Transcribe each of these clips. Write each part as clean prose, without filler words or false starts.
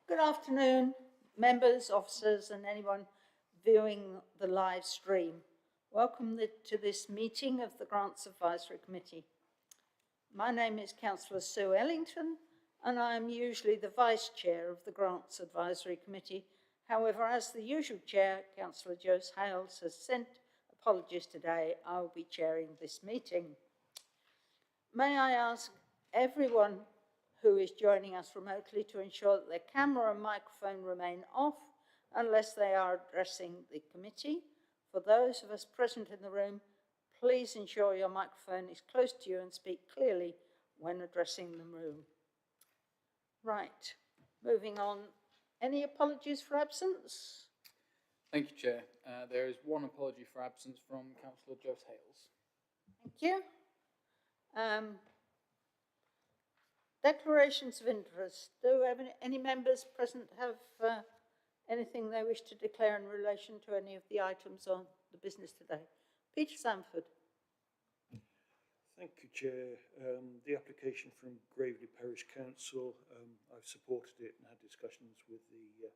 Good afternoon, members, officers, and anyone viewing the live stream. Welcome to this meeting of the Grants Advisory Committee. My name is Councillor Sue Ellington, and I am usually the Vice Chair of the Grants Advisory Committee. However, as the usual Chair, Councillor Jose Hales has sent apologies today. I will be chairing this meeting. May I ask everyone who is joining us remotely to ensure that their camera and microphone remain off unless they are addressing the committee. For those of us present in the room, please ensure your microphone is close to you and speak clearly when addressing the room. Right, moving on. Any apologies for absence? Thank you, Chair. There is one apology for absence from Councillor Jose Hales. Thank you. Declarations of interest. Do any members present have anything they wish to declare in relation to any of the items on the business today? Peter Sanford. Thank you, Chair. The application from Gravely Parish Council, I've supported it and had discussions with the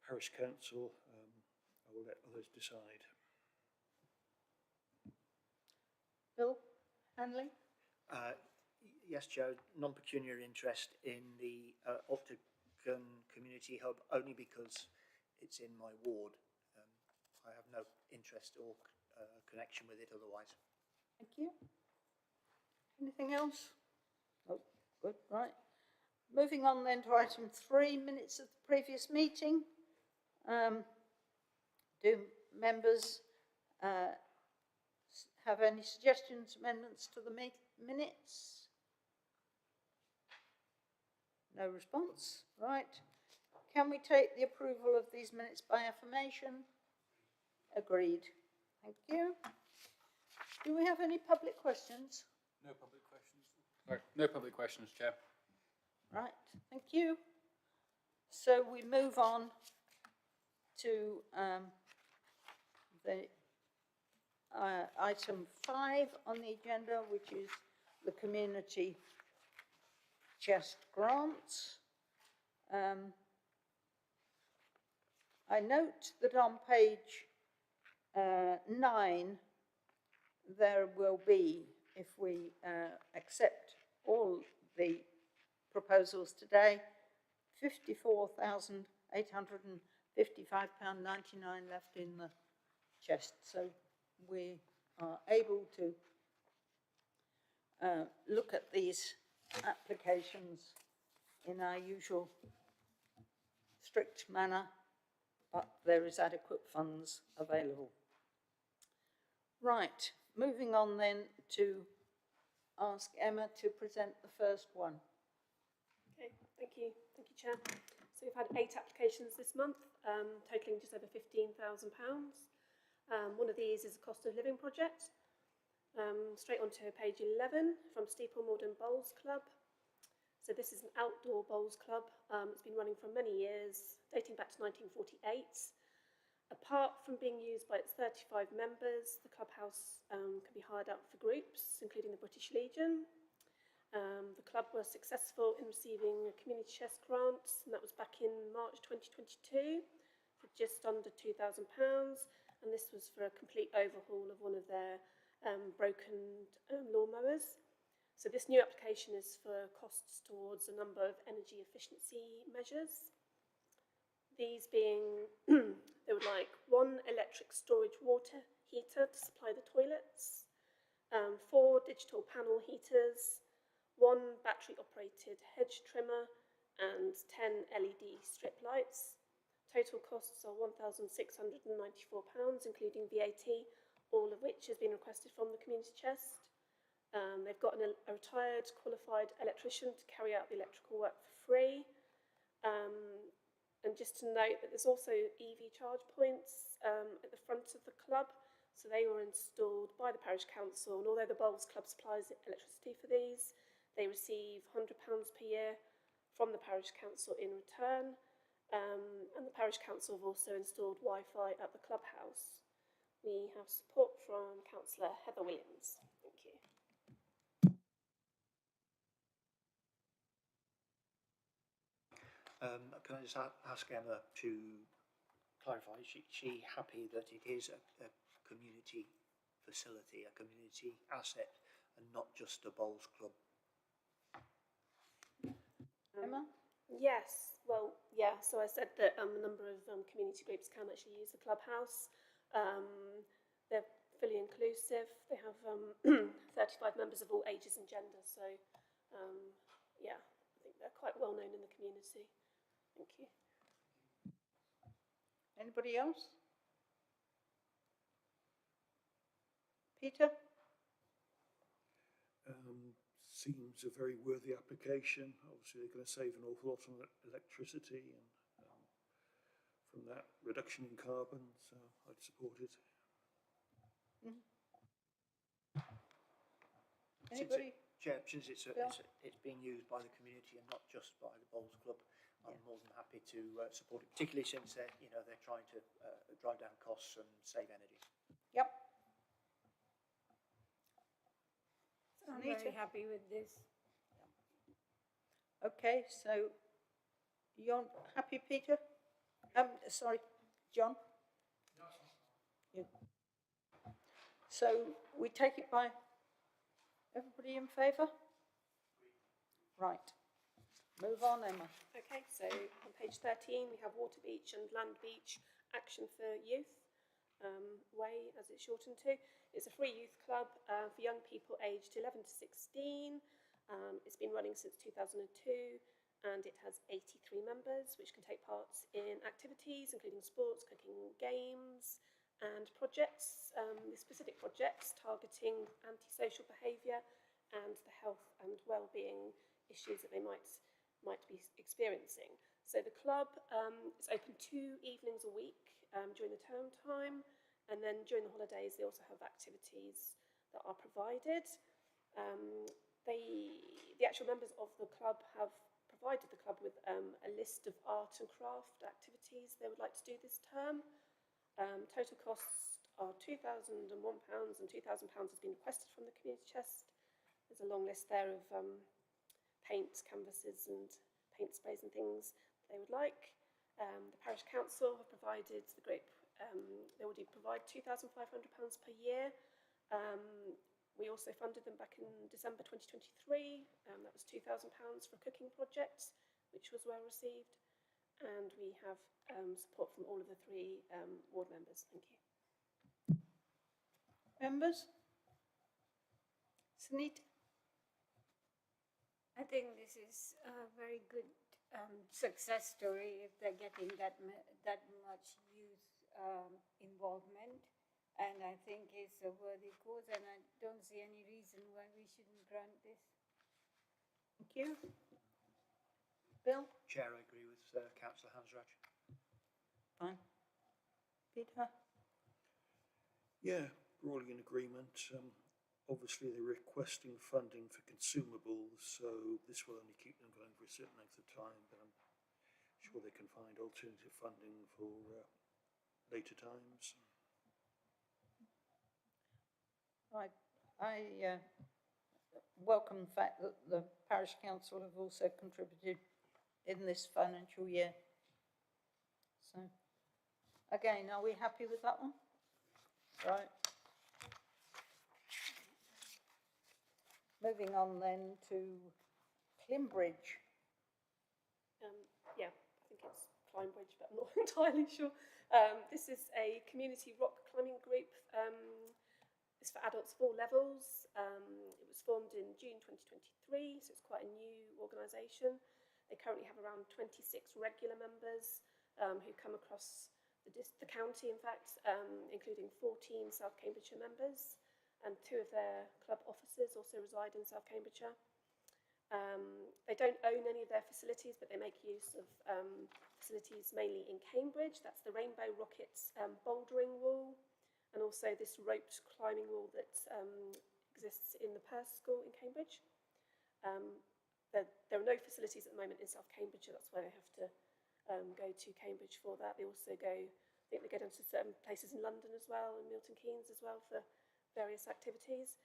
Parish Council. I will let others decide. Bill Hanley. Yes, Joe, non-pecuniary interest in the Octagon Community Hub only because it's in my ward. I have no interest or connection with it otherwise. Thank you. Anything else? Oh, good, right. Moving on then to item 3, minutes of the previous meeting. Do members have any suggestions, amendments to the minutes? No response. Right. Can we take the approval of these minutes by affirmation? Agreed. Thank you. Do we have any public questions? No public questions. Sorry, no public questions, Chair. Right. Thank you. So we move on to the item 5 on the agenda, which is the community chest grants. I note that on page 9 there will be, if we accept all the proposals today, £54,855.99 left in the chest. So we are able to look at these applications in our usual strict manner, but there is adequate funds available. Right, moving on then to ask Emma to present the first one. Okay, thank you, Chair. So we've had 8 applications this month, totalling just over £15,000. One of these is a cost of living project. Straight on to page 11 from Steeple Morden Bowls Club. So this is an outdoor bowls club. It's been running for many years, dating back to 1948. Apart from being used by its 35 members, the clubhouse can be hired out for groups, including the British Legion. The club was successful in receiving a community chest grant, and that was back in March 2022 for just under £2,000. And this was for a complete overhaul of one of their broken lawnmowers. So this new application is for costs towards a number of energy efficiency measures. These being, they would like 1 electric storage water heater to supply the toilets, 4 digital panel heaters, 1 battery operated hedge trimmer and 10 LED strip lights. Total costs are £1,694, including VAT, all of which has been requested from the community chest. They've got a retired qualified electrician to carry out the electrical work for free. And just to note that there's also EV charge points at the front of the club. So they were installed by the parish council, and although the Bowls Club supplies electricity for these, they receive £100 per year from the parish council in return. And the parish council have also installed Wi-Fi at the clubhouse. We have support from Councillor Heather Williams. Thank you. Can I just ask Emma to clarify? Is she happy that it is a community facility, a community asset, and not just a bowls club? Emma? Yes, well, yeah, so I said that a number of community groups can actually use the clubhouse. They're fully inclusive. They have 35 members of all ages and genders. So, yeah, I think they're quite well known in the community. Thank you. Anybody else? Peter? Seems a very worthy application. Obviously, they're going to save an awful lot on electricity and from that reduction in carbon, so I'd support it. Anybody? Since it's being used by the community and not just by the bowls club, I'm more than happy to support it, particularly since they're trying to drive down costs and save energy. Yep. I'm Anita? very happy with this. Okay, so you're happy, Peter? Sorry, John? Yeah. So we take it by everybody in favour? Right. Move on, Emma. Okay, so on page 13 we have Water Beach and Land Beach Action for Youth, WAY as it's shortened to. It's a free youth club for young people aged 11 to 16. It's been running since 2002 and it has 83 members which can take part in activities including sports, cooking, games and projects, specific projects targeting antisocial behaviour and the health and well-being issues that they might be experiencing. So the club is open 2 evenings a week during the term time, and then during the holidays they also have activities that are provided. The actual members of the club have provided the club with a list of art and craft activities they would like to do this term. Total costs are £2,001 and £2,000 has been requested from the community chest. There's a long list there of paint, canvases and paint sprays and things they would like. The parish council have provided the group, they already provide £2,500 per year. We also funded them back in December 2023. That was £2,000 for a cooking project, which was well received. And we have support from all of the 3 ward members. Thank you. Members? Sunita? I think this is a very good success story if they're getting that much youth involvement, and I think it's a worthy cause, and I don't see any reason why we shouldn't grant this. Thank you. Bill? Chair, I agree with Councillor Hansraj. Fine. Peter? Yeah, we're all in agreement. Obviously, they're requesting funding for consumables, so this will only keep them going for a certain length of time, but I'm sure they can find alternative funding for later times. I welcome the fact that the parish council have also contributed in this financial year. So, again, are we happy with that one? Right. Moving on then to Climbridge. Yeah, I think it's Climbridge, but I'm not entirely sure. This is a community rock climbing group. It's for adults of all levels. It was formed in June 2023, so it's quite a new organisation. They currently have around 26 regular members who come across the county, in fact, including 14 South Cambridgeshire members, and 2 of their club officers also reside in South Cambridgeshire. They don't own any of their facilities, but they make use of facilities mainly in Cambridge. That's the Rainbow Rockets bouldering wall, and also this roped climbing wall that exists in the Perth School in Cambridge. There are no facilities at the moment in South Cambridgeshire. That's why they have to go to Cambridge for that. They also go, I think they go down to certain places in London as well, and Milton Keynes as well for various activities.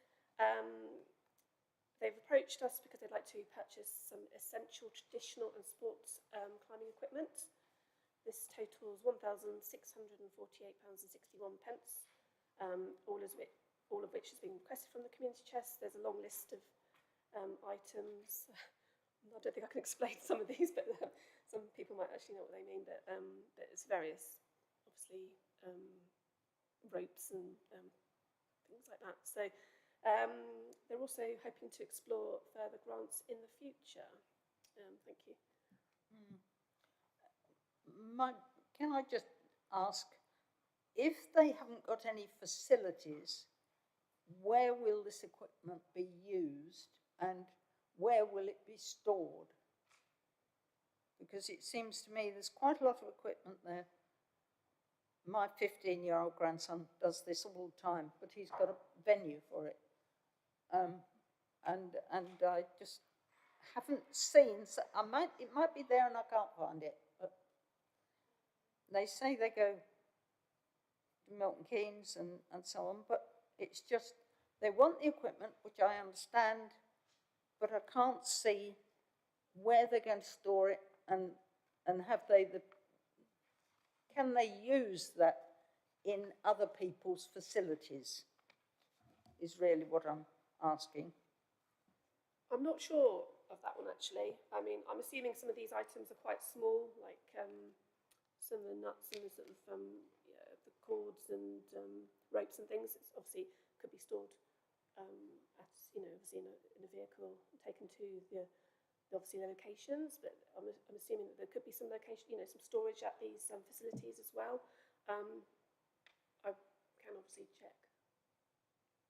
They've approached us because they'd like to purchase some essential traditional and sports climbing equipment. This totals £1,648.61, all of which has been requested from the community chest. There's a long list of items. I don't think I can explain some of these, but some people might actually know what they mean. But it's various, obviously, ropes and things like that. So they're also hoping to explore further grants in the future. Thank you. Can I just ask, if they haven't got any facilities, where will this equipment be used and where will it be stored? Because it seems to me there's quite a lot of equipment there. My 15-year-old grandson does this all the time, but he's got a venue for it. And I just haven't seen, so it might be there and I can't find it, but they say they go to Milton Keynes and so on, but it's just, they want the equipment, which I understand, but I can't see where they're going to store it and have can they use that in other people's facilities, is really what I'm asking. I'm not sure of that one, actually. I mean, I'm assuming some of these items are quite small, like some of the nuts and the sort of the cords and ropes and things. It's obviously could be stored at, obviously in a vehicle, taken to the obviously locations, but I'm assuming that there could be some location, some storage at these facilities as well. I can obviously check.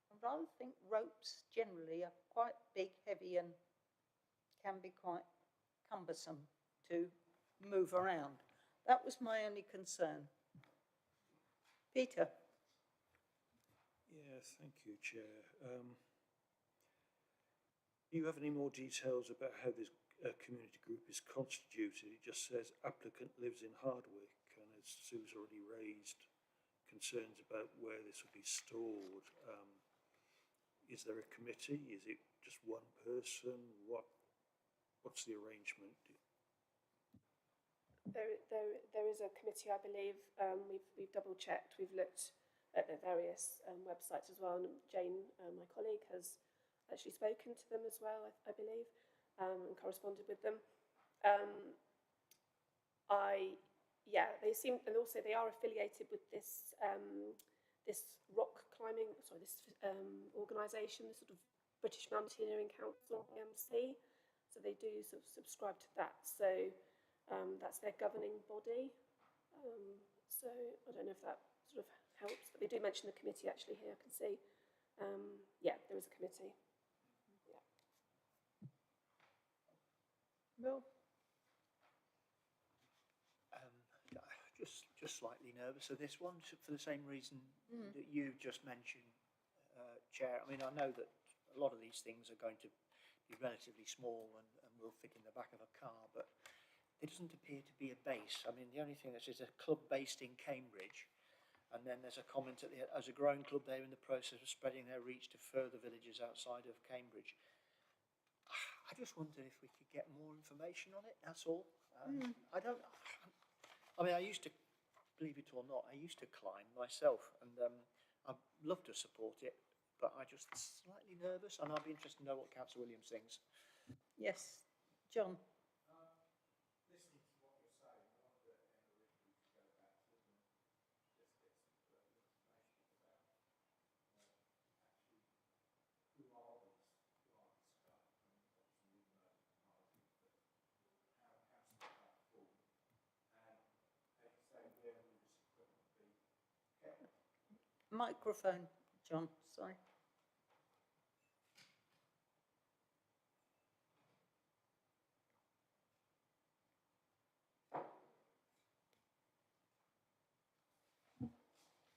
I rather think ropes generally are quite big, heavy, and can be quite cumbersome to move around. That was my only concern. Peter. Yeah, thank you, Chair. Do you have any more details about how this community group is constituted? It just says applicant lives in Hardwick, and as Sue's already raised concerns about where this will be stored. Is there a committee? Is it just one person? What's the arrangement? There is a committee, I believe. We've double checked. We've looked at their various websites as well. And Jane, my colleague, has actually spoken to them as well, I believe, and corresponded with them. They seem, and also they are affiliated with this this rock climbing, this organisation, the sort of British Mountaineering Council, BMC. So they do sort of subscribe to that. So that's their governing body. So I don't know if that sort of helps, but they do mention the committee actually here. I can see. There is a committee. Yeah. Bill? Just slightly nervous of this one for the same reason that you just mentioned, Chair. I mean, I know that a lot of these things are going to be relatively small and will fit in the back of a car, but there doesn't appear to be a base. I mean, the only thing that says a club based in Cambridge, and then there's a comment at as a growing club, they're in the process of spreading their reach to further villages outside of Cambridge. I just wonder if we could get more information on it, that's all. I used to, believe it or not, I used to climb myself, and I'd love to support it, but I'm just slightly nervous, and I'd be interested to know what Councillor Williams thinks. Yes, John. Listening to what you're saying, I wonder, Emma, if we could go back to them and just get some further information about actually who are these guys, and obviously we know Harvey, but how's the platform, and as you say, where will this equipment be kept? Microphone, John, sorry.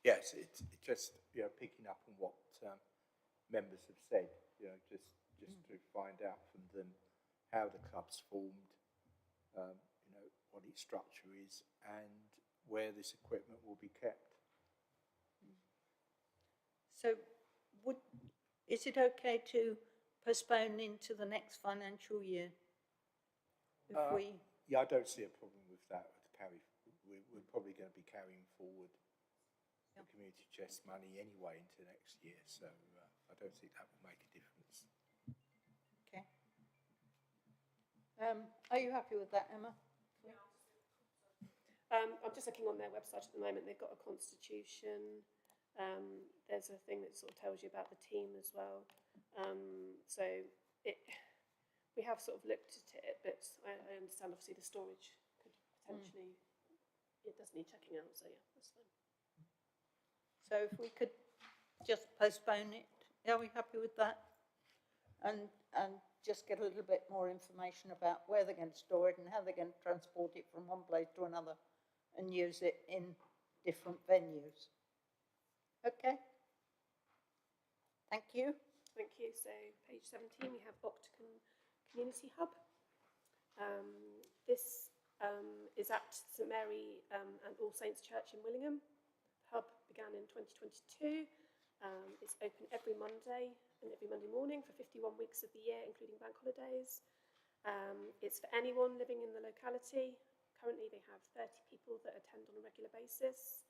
Yes, it's just picking up on what members have said. Just to find out from them how the club's formed, what its structure is, and where this equipment will be kept. So, is it okay to postpone into the next financial year? If we, Yeah, I don't see a problem with that. To carry, we're probably going to be carrying forward the community chest money anyway into next year, so I don't think that will make a difference. okay. Are you happy with that, Emma? I'm just looking on their website at the moment. They've got a constitution. There's a thing that sort of tells you about the team as well. So we have sort of looked at it, but I understand obviously the storage could potentially, it does need checking out. So yeah, that's fine. So if we could just postpone it, are we happy with that? And just get a little bit more information about where they're going to store it and how they're going to transport it from one place to another and use it in different venues. Okay. Thank you. Thank you. So page 17, we have Octagon Community Hub. This is at St Mary and All Saints Church in Willingham. The hub began in 2022. It's open every Monday and every Monday morning for 51 weeks of the year, including bank holidays. It's for anyone living in the locality. Currently, they have 30 people that attend on a regular basis.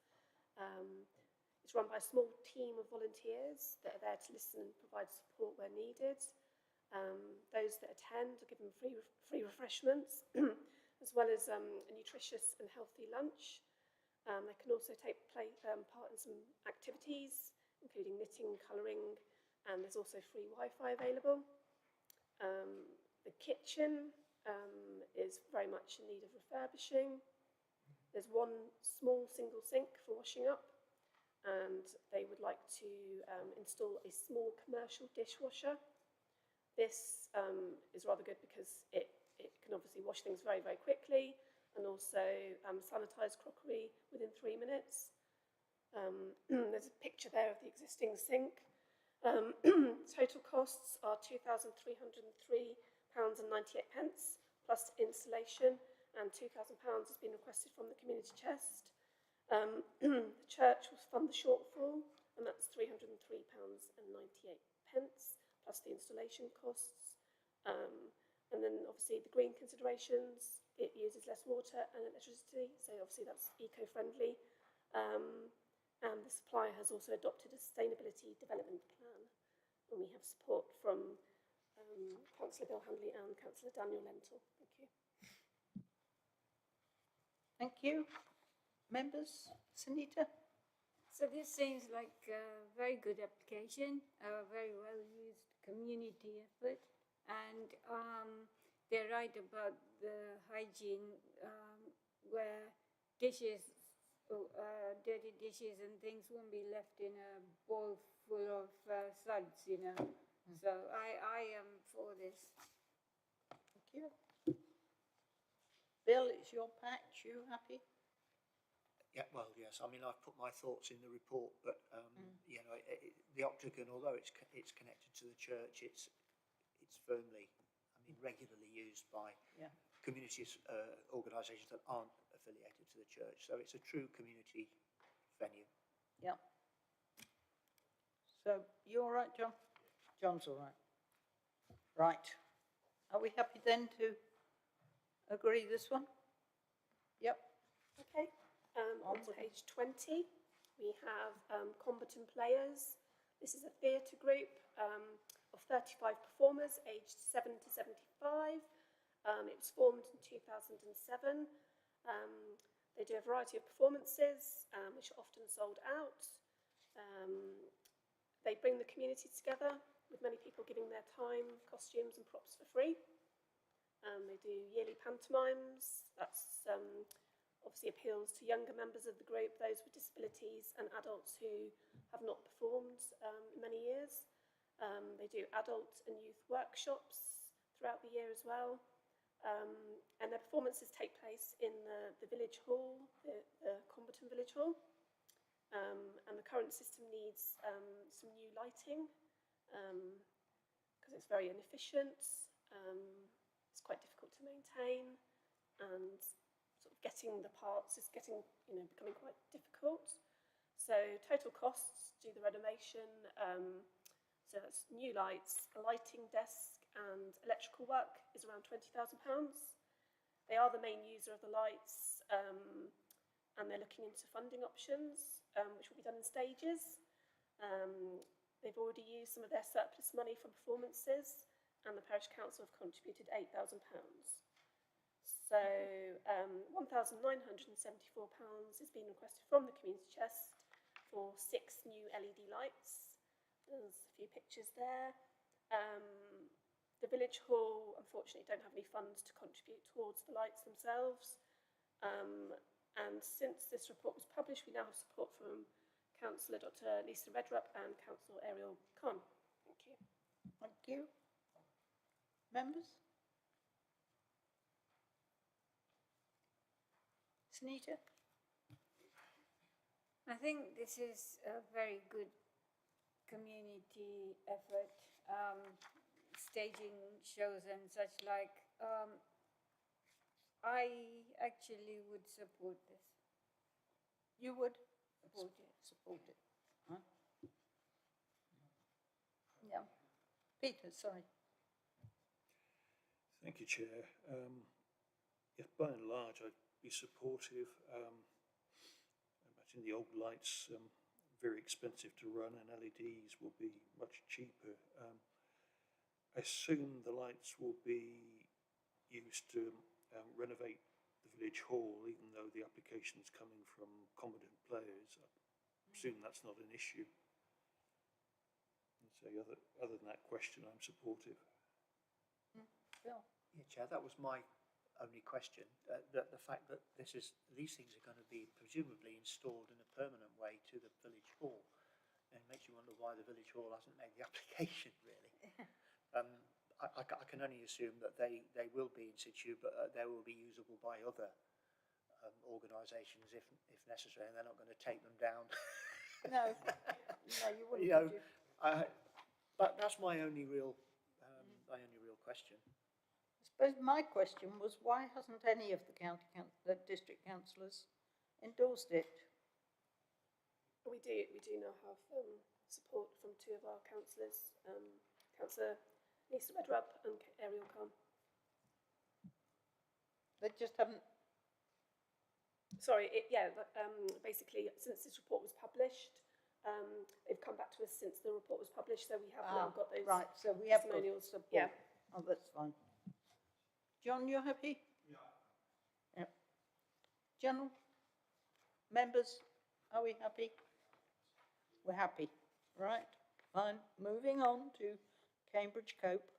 It's run by a small team of volunteers that are there to listen and provide support where needed. Those that attend are given free refreshments, as well as a nutritious and healthy lunch. They can also take part in some activities, including knitting, colouring, and there's also free Wi-Fi available. The kitchen is very much in need of refurbishing. There's one small single sink for washing up, and they would like to install a small commercial dishwasher. This is rather good because it can obviously wash things very, very quickly and also sanitise crockery within 3 minutes. There's a picture there of the existing sink. Total costs are £2,303.98 plus installation, and £2,000 has been requested from the community chest. The church will fund the shortfall, and that's £303.98 plus the installation costs. And then obviously the green considerations, it uses less water and electricity, so obviously that's eco-friendly. And the supplier has also adopted a sustainability development plan, and we have support from Councillor Bill Handley and Councillor Daniel Lentil. Thank you. Thank you. Members, Sunita? So this seems like a very good application, a very well used community effort, and they're right about the hygiene where dishes, dirty dishes and things won't be left in a bowl full of suds, you know. So I am for this. Thank you. Bill, it's your patch. You happy? Yeah, well, yes. I mean, I've put my thoughts in the report, but you know, the Octagon, although it's connected to the church, it's firmly, I mean, regularly used by communities, organisations that aren't affiliated to the church. So it's a true community venue. Yeah. So you all right, John? John's all right. Right. Are we happy then to agree this one? Yep. Okay. On to page 20, we have Combatant Players. This is a theatre group of 35 performers aged 7 to 75. It was formed in 2007. They do a variety of performances, which are often sold out. They bring the community together, with many people giving their time, costumes and props for free. They do yearly pantomimes. That's obviously appeals to younger members of the group, those with disabilities and adults who have not performed in many years. They do adult and youth workshops throughout the year as well. And their performances take place in the village hall, the Combatant Village Hall. And the current system needs some new lighting because it's very inefficient. It's quite difficult to maintain, and sort of getting the parts is getting, becoming quite difficult. So total costs, do the renovation, So that's new lights, a lighting desk and electrical work is around £20,000. They are the main user of the lights and they're looking into funding options, which will be done in stages. They've already used some of their surplus money from performances and the Parish Council have contributed £8,000. So £1,974 is being requested from the community chest for 6 new LED lights. There's a few pictures there. The village hall, unfortunately, don't have any funds to contribute towards the lights themselves. And since this report was published, we now have support from Councillor Dr. Lisa Redrup and Councillor Ariel Khan. Thank you. Thank you. Members? Sunita? I think this is a very good community effort, staging shows and such like. I actually would support this. You would? Support it. Support it. Huh? Yeah. Peter, sorry. Thank you, Chair. Yeah, by and large, I'd be supportive. I imagine the old lights very expensive to run, and LEDs will be much cheaper. I assume the lights will be used to renovate the village hall, even though the application is coming from competent players. I presume that's not an issue. And so, other than that question, I'm supportive. Bill? Yeah, Chair, that was my only question. The fact that these things are going to be presumably installed in a permanent way to the village hall, and it makes you wonder why the village hall hasn't made the application, really. I can only assume that they will be in situ, but they will be usable by other organisations if necessary, and they're not going to take them down. No, no, you wouldn't. You know, would you? But that's my only real question. I suppose my question was, why hasn't any of the district councillors endorsed it? We do now have support from 2 of our councillors, Councillor Lisa Redrup and Ariel Khan. They just haven't. Sorry, basically, since this report was published, they've come back to us since the report was published, so we have now got those right, so we have got testimonials. support. Yeah. Oh, that's fine. John, you're happy? Yeah. General? Members, are we happy? We're happy. Right, fine. Moving on to Cambridge Cope.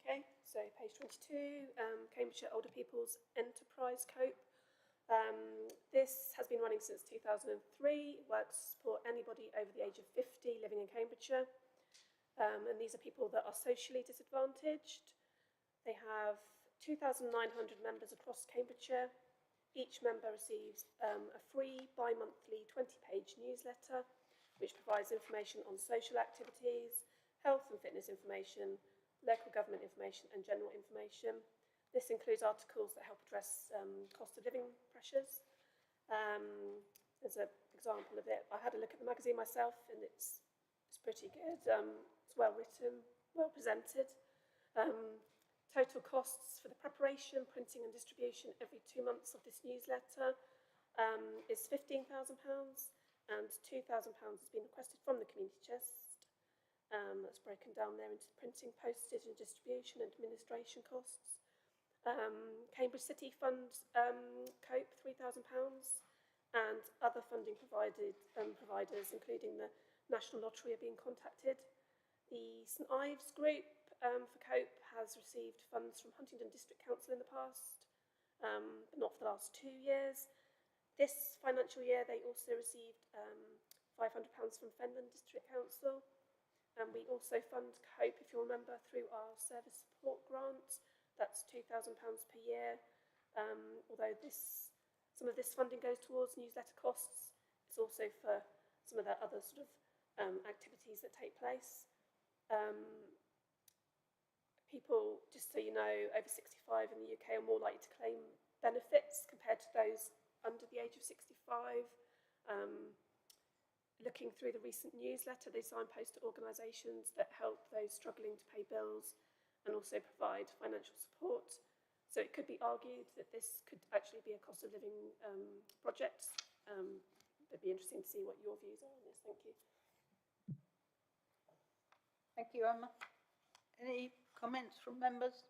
Okay, so page 22, Cambridgeshire Older People's Enterprise Cope. This has been running since 2003, works to support anybody over the age of 50 living in Cambridgeshire. And these are people that are socially disadvantaged. They have 2,900 members across Cambridgeshire. Each member receives a free bi-monthly 20-page newsletter, which provides information on social activities, health and fitness information, local government information and general information. This includes articles that help address cost of living pressures. There's an example of it. I had a look at the magazine myself and it's pretty good. It's well written, well presented. Total costs for the preparation, printing and distribution every 2 months of this newsletter is £15,000 and £2,000 has been requested from the community chest. That's broken down there into printing, postage and distribution and administration costs. Cambridge City Fund Cope £3,000 and other funding providers including the National Lottery are being contacted. The St Ives Group for Cope has received funds from Huntingdon District Council in the past, but not for the last 2 years. This financial year they also received £500 from Fenland District Council. And we also fund Cope, if you remember, through our service support grant. That's £2,000 per year. Although some of this funding goes towards newsletter costs, it's also for some of the other sort of activities that take place. People, just so you know, over 65 in the UK are more likely to claim benefits compared to those under the age of 65. looking through the recent newsletter, they signpost to organisations that help those struggling to pay bills and also provide financial support. So it could be argued that this could actually be a cost of living project. It'd be interesting to see what your views are on this. Thank you. Thank you, Emma. Any comments from members?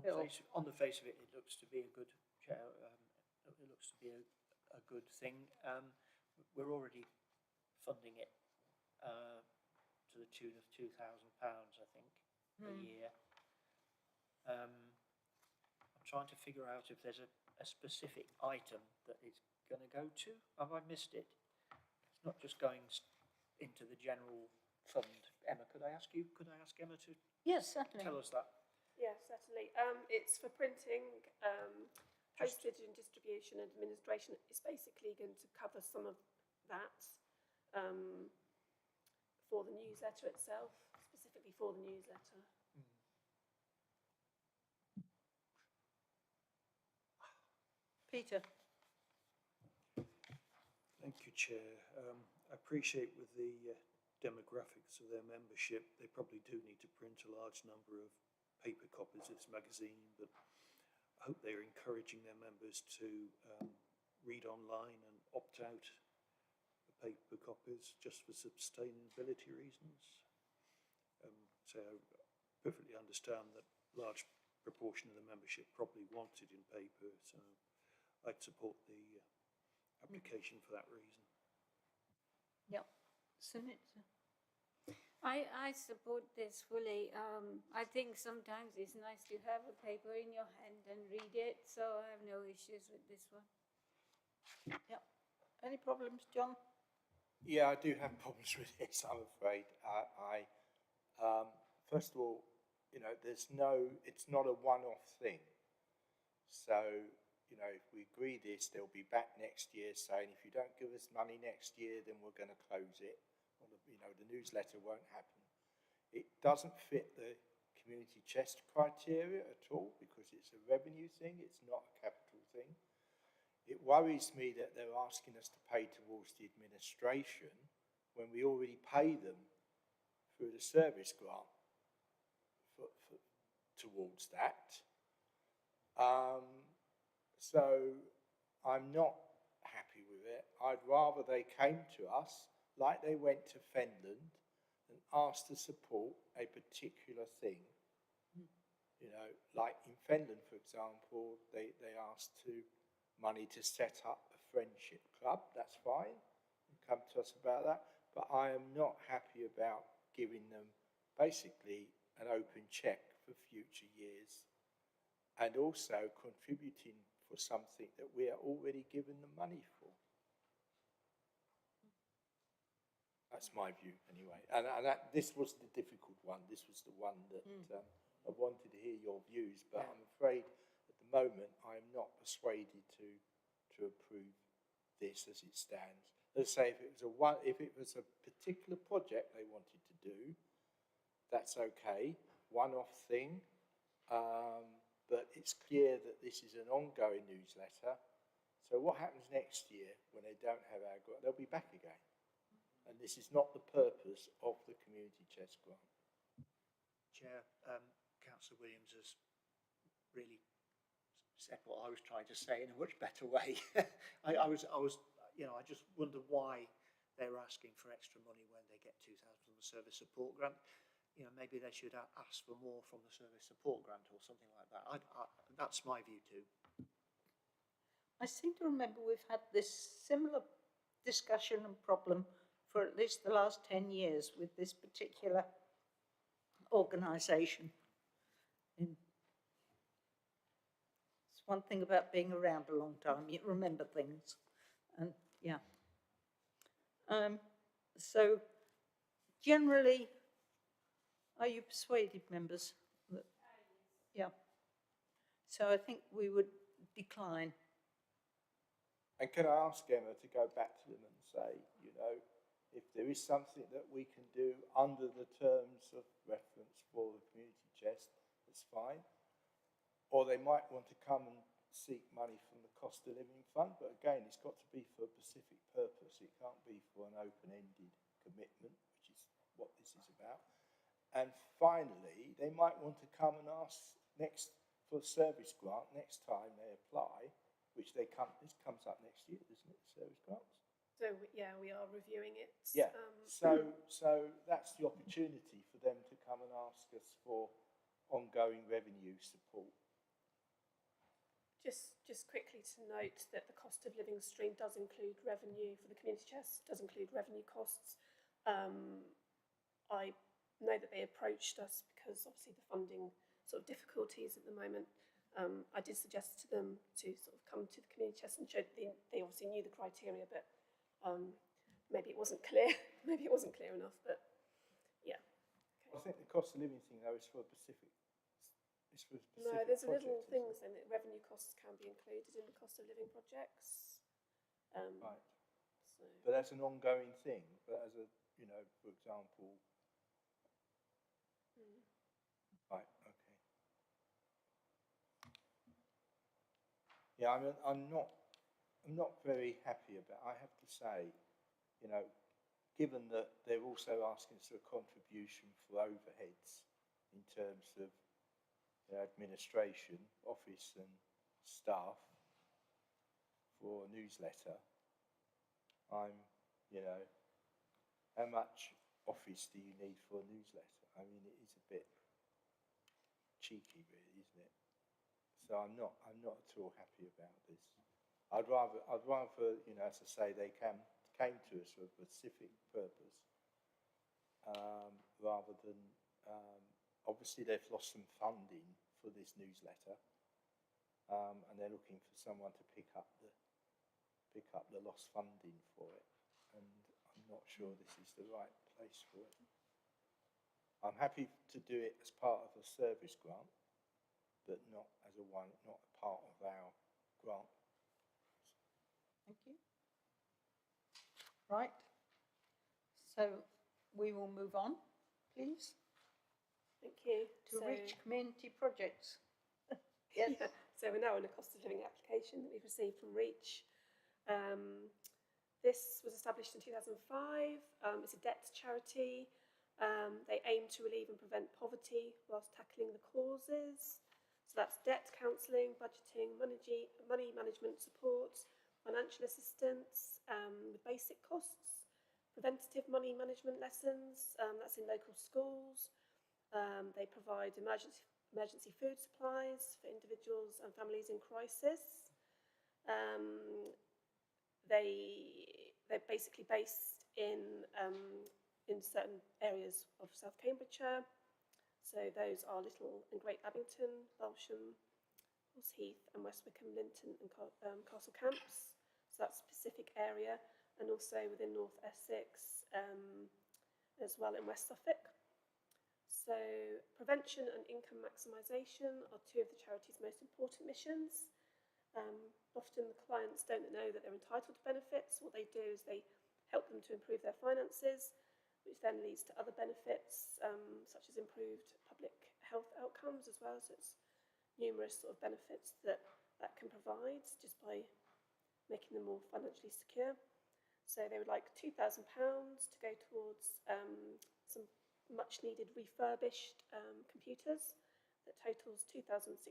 Bill. On the face of it, it looks to be a good it looks to be a good thing. We're already funding it to the tune of £2,000, I think, a year. I'm trying to figure out if there's a specific item that it's going to go to. Have I missed it? It's not just going into the general fund. Emma, could I ask Emma to Yes, certainly. tell us that? Yeah, certainly. It's for printing, postage and distribution and administration. It's basically going to cover some of that for the newsletter itself, specifically for the newsletter. Peter. Thank you, Chair. I appreciate with the demographics of their membership, they probably do need to print a large number of paper copies of this magazine, but I hope they're encouraging their members to read online and opt out the paper copies just for sustainability reasons. So I perfectly understand that a large proportion of the membership probably want it in paper, so I'd support the application for that reason. Yep. Sunitza. I support this fully. I think sometimes it's nice to have a paper in your hand and read it, so I have no issues with this one. Yep. Any problems, John? Yeah, I do have problems with this, I'm afraid. First of all, you know, it's not a one-off thing. So, you know, if we agree this, they'll be back next year saying, if you don't give us money next year, then we're going to close it. Or, you know, the newsletter won't happen. It doesn't fit the community chest criteria at all because it's a revenue thing, it's not a capital thing. It worries me that they're asking us to pay towards the administration when we already pay them through the service grant towards that. So I'm not happy with it. I'd rather they came to us like they went to Fenland and asked to support a particular thing. You know, like in Fenland, for example, they asked money to set up a friendship club. That's fine. You come to us about that. But I am not happy about giving them basically an open check for future years and also contributing for something that we are already giving them money for. That's my view, anyway. And this was the difficult one. This was the one that I wanted to hear your views, but I'm afraid at the moment I am not persuaded to approve this as it stands. Let's say if it was a particular project they wanted to do, that's okay, one-off thing. But it's clear that this is an ongoing newsletter. So what happens next year when they don't have our grant? They'll be back again. And this is not the purpose of the community chest grant. Chair, Councillor Williams has really said what I was trying to say in a much better way. I just wonder why they were asking for extra money when they get 2,000 from the service support grant. You know, maybe they should ask for more from the service support grant or something like that. That's my view too. I seem to remember we've had this similar discussion and problem for at least the last 10 years with this particular organisation. It's one thing about being around a long time, you remember things. And yeah. So generally, are you persuaded, members? That, yeah. So I think we would decline. And can I ask Emma to go back to them and say, you know, if there is something that we can do under the terms of reference for the community chest, that's fine. Or they might want to come and seek money from the cost of living fund, but again, it's got to be for a specific purpose. It can't be for an open-ended commitment, which is what this is about. And finally, they might want to come and ask for a service grant next time they apply, which this comes up next year, doesn't it? Service grants. So yeah, we are reviewing it. Yeah. So that's the opportunity for them to come and ask us for ongoing revenue support. Just quickly to note that the cost of living stream does include revenue for the community chest, does include revenue costs. I know that they approached us because obviously the funding sort of difficulties at the moment. I did suggest to them to sort of come to the community chest and show that they obviously knew the criteria, but maybe it wasn't clear. Maybe it wasn't clear enough, but yeah. Okay. I think the cost of living thing though is for a specific. No, there's a little thing saying that revenue costs can be included in the cost of living projects. Right. So. But that's an ongoing thing. But as a, for example. Right. Okay. Yeah, I'm not very happy about. I have to say, given that they're also asking us for a contribution for overheads in terms of administration, office and staff for a newsletter. How much office do you need for a newsletter? I mean, it is a bit cheeky, really, isn't it? So I'm not at all happy about this. I'd rather, as I say, they came to us for a specific purpose, rather than. Obviously, they've lost some funding for this newsletter, and they're looking for someone to pick up the lost funding for it. And I'm not sure this is the right place for it. I'm happy to do it as part of a service grant, but not part of our grant. Thank you. Right. So we will move on, please. Thank you. To reach community projects. Yes. Yeah. So we're now on a cost of living application that we've received from REACH. This was established in 2005. It's a debt charity. They aim to relieve and prevent poverty whilst tackling the causes. So that's debt counselling, budgeting, money management support, financial assistance with basic costs, preventative money management lessons, that's in local schools. They provide emergency food supplies for individuals and families in crisis. They're basically based in certain areas of South Cambridgeshire. So those are Little and Great Abington, Balsham, Horse Heath and West Wickham, Linton and Castle Camps. So that's a specific area, and also within North Essex as well in West Suffolk. So prevention and income maximisation are two of the charity's most important missions. Often the clients don't know that they're entitled to benefits. What they do is they help them to improve their finances, which then leads to other benefits, such as improved public health outcomes as well. So it's numerous sort of benefits that can provide just by making them more financially secure. So they would like £2,000 to go towards some much needed refurbished computers that totals £2,660.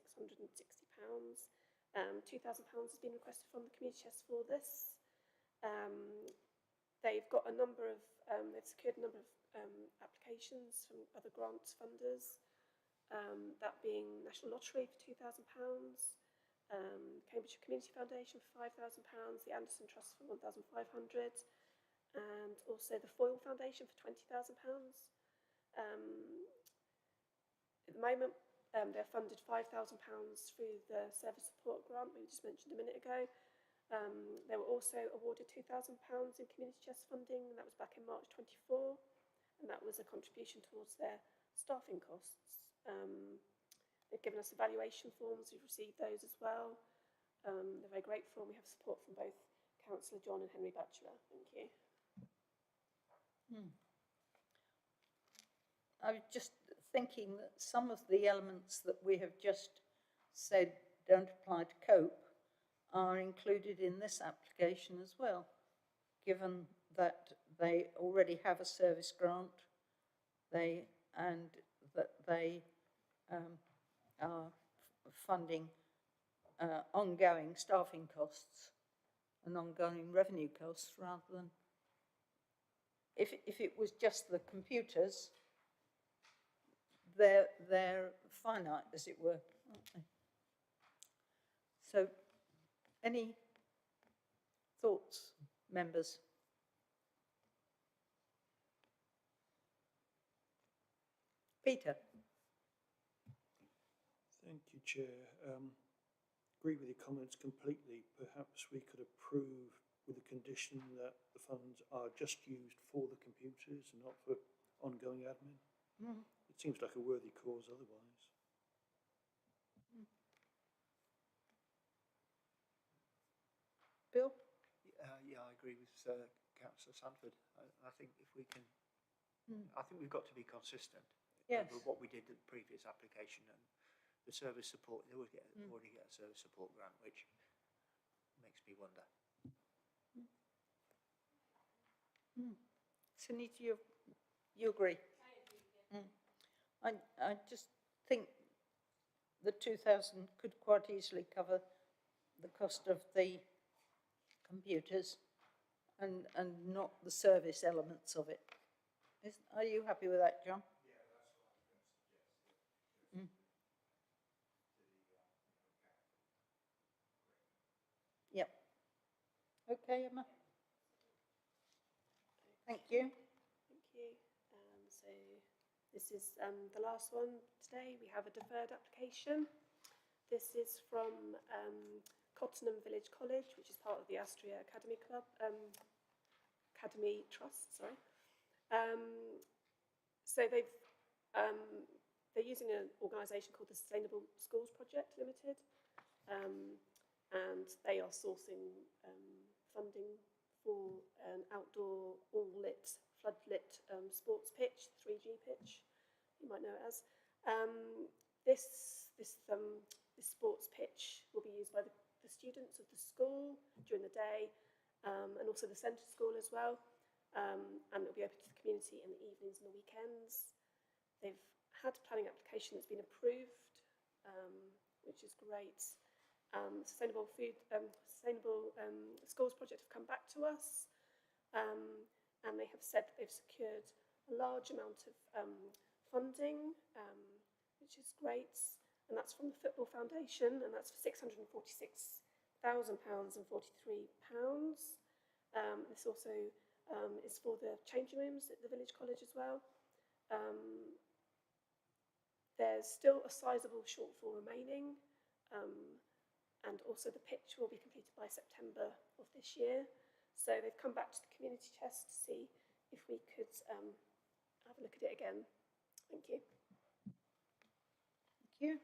£2,000 has been requested from the community chest for this. They've got a number of, they've secured a number of applications from other grants funders, that being National Lottery for £2,000, Cambridgeshire Community Foundation for £5,000, the Anderson Trust for £1,500, and also the Foyle Foundation for £20,000. At the moment, they're funded £5,000 through the service support grant we just mentioned a minute ago. They were also awarded £2,000 in community chest funding, and that was back in March 24, and that was a contribution towards their staffing costs. They've given us evaluation forms, we've received those as well. They're very grateful, and we have support from both Councillor John and Henry Batchelor. Thank you. I was just thinking that some of the elements that we have just said don't apply to cope are included in this application as well, given that they already have a service grant, and that they are funding ongoing staffing costs and ongoing revenue costs rather than, if it was just the computers, they're finite, as it were, aren't they? So, any thoughts, members? Peter? Thank you, Chair. Agree with your comments completely. Perhaps we could approve with the condition that the funds are just used for the computers and not for ongoing admin. Mm. It seems like a worthy cause otherwise. Bill? Yeah, I agree with Councillor Sanford. I think if we can, I think we've got to be consistent Yes. with what we did at the previous application, and the service support, they already get a service support grant, which makes me wonder. Sunita, you agree? I agree, yeah. I just think the 2,000 could quite easily cover the cost of the computers and not the service elements of it. Are you happy with that, John? Yeah, that's what I was going to suggest. Yep. Okay, Emma. Thank you. Thank you. So this is the last one today. We have a deferred application. This is from Cottenham Village College, which is part of the Astria Academy Club, Academy Trust, sorry. So they're using an organisation called the Sustainable Schools Project Limited, and they are sourcing funding for an outdoor all-lit, flood-lit sports pitch, 3G pitch, you might know it as. This sports pitch will be used by the students of the school during the day, and also the centre school as well, and it'll be open to the community in the evenings and the weekends. They've had a planning application that's been approved, which is great. Sustainable Schools Project have come back to us, and they have said that they've secured a large amount of funding, which is great, and that's from the Football Foundation, and that's for £646,000 and £43. This also is for the changing rooms at the Village College as well. There's still a sizable shortfall remaining, and also the pitch will be completed by September of this year. So they've come back to the community chest to see if we could have a look at it again. Thank you. Thank you.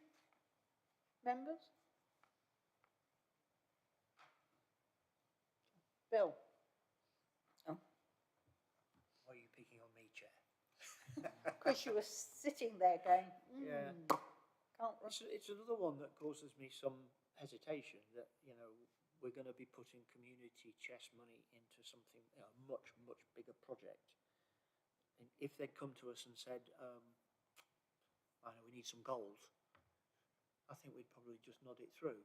Members? Bill? Oh, Why are you picking on me, Chair? because you were sitting there going, Yeah. can't It's another one that causes me some hesitation that, you know, we're going to be putting community chest money into something, you know, much, much bigger project. And if they'd come to us and said, I know we need some goals, I think we'd probably just nod it through.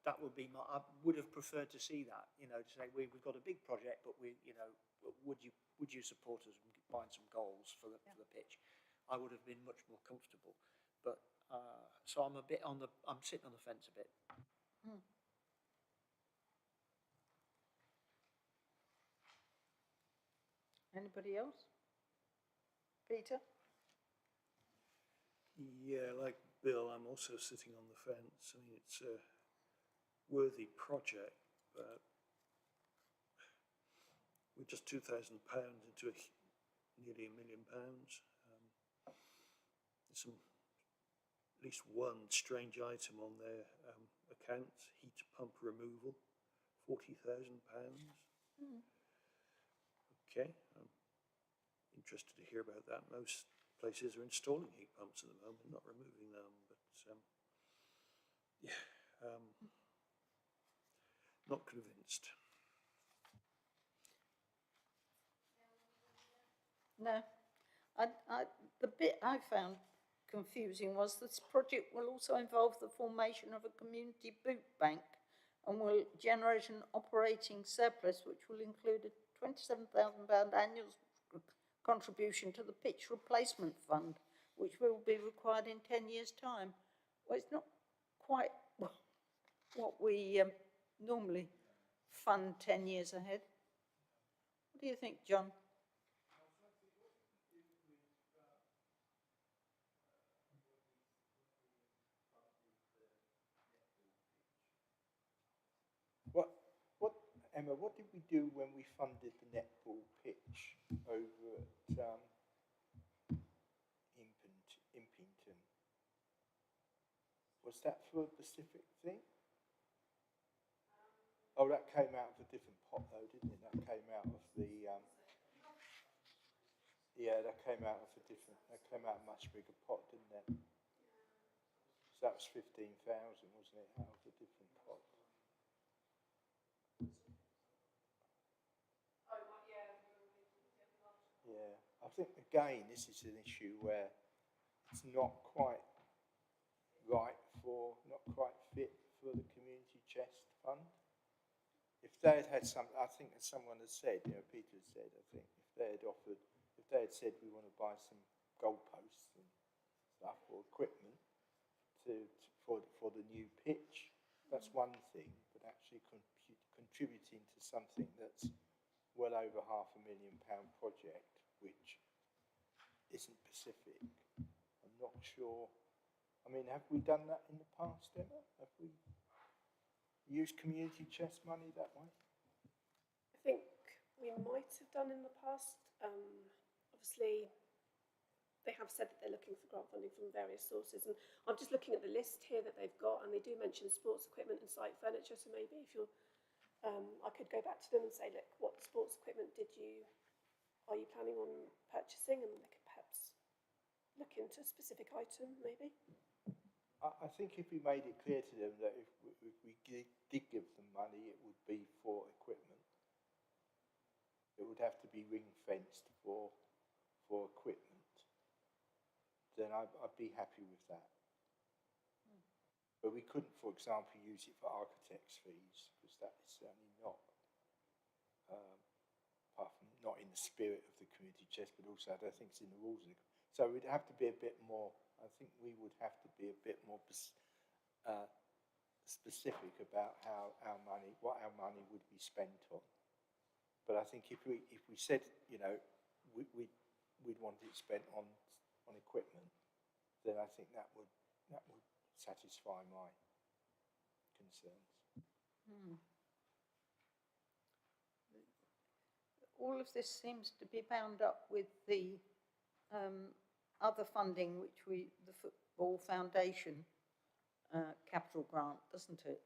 That would be I would have preferred to see that, you know, to say we've got a big project, but we, you know, would you support us and find some goals for the pitch? I would have been much more comfortable, but so I'm sitting on the fence a bit. Anybody else? Peter? Yeah, like Bill, I'm also sitting on the fence. I mean, it's a worthy project, but with just £2,000 into nearly £1 million, there's at least one strange item on their accounts: heat pump removal, £40,000. Okay, I'm interested to hear about that. Most places are installing heat pumps at the moment, not removing them, but Not convinced. No, the bit I found confusing was this project will also involve the formation of a community boot bank and will generate an operating surplus which will include a £27,000 annual contribution to the pitch replacement fund, which will be required in 10 years' time. Well, it's not quite what we normally fund 10 years ahead. What do you think, John? Emma, what did we do when we funded the netball pitch over at Impington? Was that for a specific thing? Oh, that came out of a different pot though, didn't it? That came out of the, yeah, that came out of a much bigger pot, didn't it? So that was 15,000, wasn't it, out of a different pot? Yeah, I think again this is an issue where it's not quite right not quite fit for the community chest fund. If they had some, I think as someone has said, Peter has said, I think if they had said we want to buy some goalposts and stuff or equipment for the new pitch, that's one thing, but actually contributing to something that's well over £500,000 project, which isn't specific. I'm not sure. I mean, have we done that in the past, Emma? Have we used community chest money that way? I think we might have done in the past. Obviously, they have said that they're looking for grant funding from various sources, and I'm just looking at the list here that they've got, and they do mention sports equipment and site furniture. So maybe if you're I could go back to them and say, look, what sports equipment are you planning on purchasing? And they could perhaps look into a specific item, maybe. I think if we made it clear to them that if we did give them money, it would be for equipment. It would have to be ring-fenced for equipment. Then I'd be happy with that. But we couldn't, for example, use it for architects' fees, because that is certainly not, apart from not in the spirit of the community chest, but also I don't think it's in the rules. So we'd have to be a bit more, I think we would have to be a bit more specific about what our money would be spent on. But I think if we said, we'd want it spent on equipment, then I think that would satisfy my concerns. All of this seems to be bound up with the other funding, which the Football Foundation capital grant, doesn't it?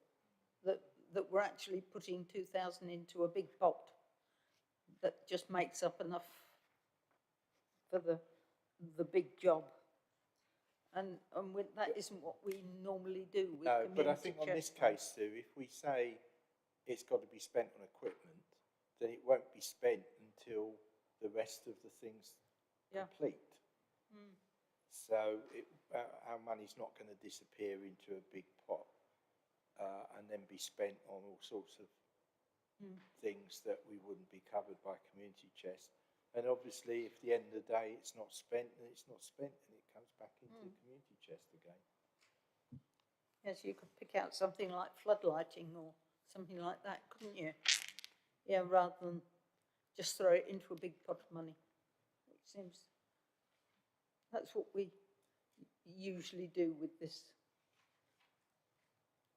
That we're actually putting 2,000 into a big pot that just makes up enough for the big job. And that isn't what we normally do with No, community but I think on this chest case, Sue, if we say it's got to be spent on equipment, then it won't be spent until the rest of the things complete. So our money's not going to disappear into a big pot and then be spent on all sorts of things that we wouldn't be covered by community chest. And obviously, if at the end of the day it's not spent, then it's not spent, and it comes back into the community chest again. Yes, you could pick out something like floodlighting or something like that, couldn't you? Yeah, rather than just throw it into a big pot of money. It seems that's what we usually do with this.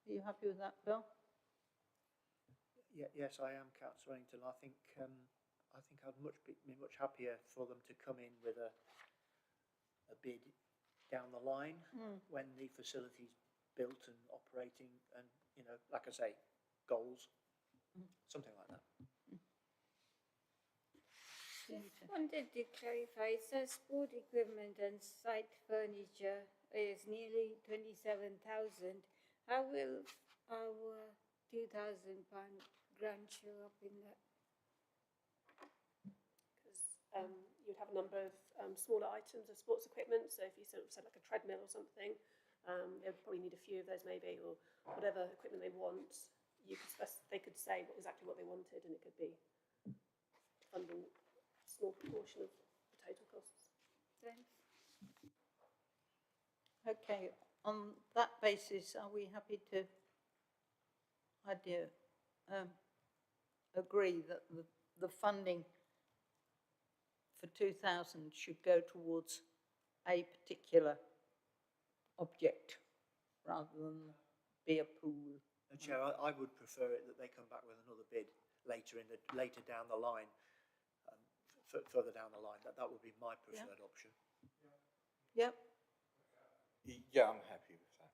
Are you happy with that, Bill? Yes, I am, Councillor Wellington. I think I'd be much happier for them to come in with a bid down the line when the facility's built and operating, and like I say, goals, something like that. Just wanted to clarify, it says sport equipment and site furniture is nearly 27,000, How will our £2,000 grant show up in that? Because you'd have a number of smaller items of sports equipment. So if you sort of said like a treadmill or something, they would probably need a few of those maybe, or whatever equipment they want. They could say exactly what they wanted, and it could be funding a small proportion of the total costs. Thanks. Okay, on that basis, are we happy to agree that the funding for 2,000 should go towards a particular object rather than be a pool? Chair, I would prefer it that they come back with another bid later down the line, further down the line. That would be my preferred option. Yep, Yeah, I'm happy with that.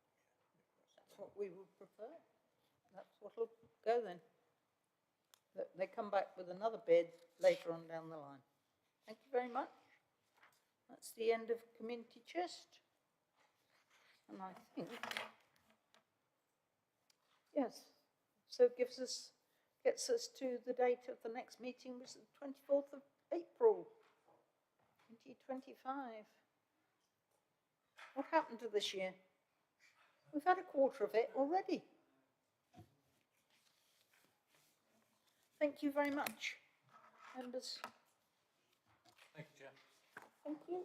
that's what we would prefer. That's what'll go then. That they come back with another bid later on down the line. Thank you very much. That's the end of community chest. And I think, yes, so gets us to the date of the next meeting, which is the 24th of April, 2025. What happened to this year? We've had a quarter of it already. Thank you very much, members. Thank you, Chair. Thank you.